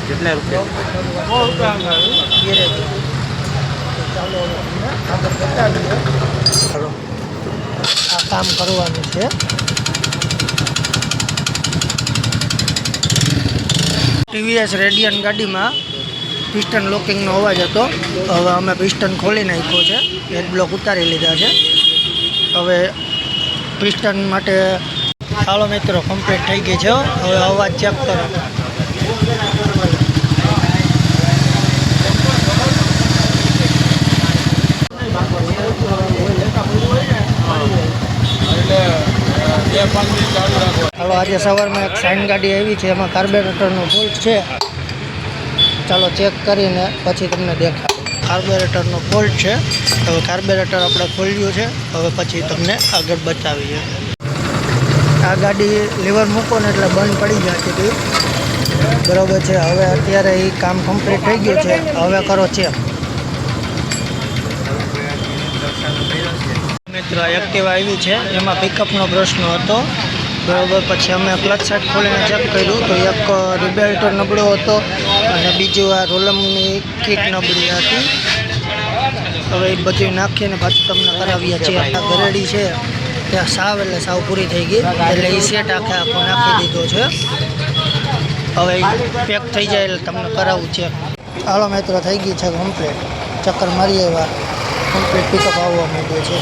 કેટલા રૂપિયા? ચાલો આગળ બતાવીએ. ચાલો આ કામ કરવાનું છે. ટીવીએસ રેડિયન ગાડીમાં પિસ્ટન લોકિંગનો અવાજ હતો. હવે અમે પિસ્ટન ખોલી નાખ્યો છે, એક બ્લોક ઉતારી લીધા છે. હવે પિસ્ટન માટે ચાલો મિત્રો કમ્પ્લીટ થઈ ગઈ છે. હવે અવાજ ચેક કરો. ચાલો આજે સવારમાં એક સાઇન ગાડી આવી છે, એમાં કાર્બોરેટરનો ફોલ્ટ છે. ચાલો ચેક કરીને પછી તમને દેખાય. કાર્બોરેટરનો ફોલ્ટ છે. હવે કાર્બોરેટર આપણે ખોલ્યું છે. હવે પછી તમને આગળ બતાવીએ. આ ગાડી લીવર મૂકો ને એટલે બંધ પડી જતી હતી, બરાબર છે. હવે અત્યારે એ કામ કમ્પ્લીટ થઈ ગયું છે. હવે કરો ચેક. મિત્ર એક્ટિવા આવી છે, એમાં પિકઅપનો પ્રશ્ન હતો, બરાબર. પછી અમે ક્લચ સાઇડ ખોલીને ચેક કર્યું તો એક રિબેલ્ટર નબળો હતો અને બીજું આ રોલમની કીટ નબળી હતી. હવે એ બધું નાખીને પાછું તમને કરાવીએ છીએ. આ ગરેડી છે ત્યાં સાવ એટલે સાવ પૂરી થઈ ગઈ, એટલે એ સેટ આખો નાખી દીધો છે. હવે પેક થઈ જાય એટલે તમને કરાવવું છે. હાલો મિત્રો થઈ ગઈ છે કમ્પ્લીટ. ચક્કર મારી આવ્યા, કમ્પ્લીટ પિકઅપ આવવા માંડ્યું છે.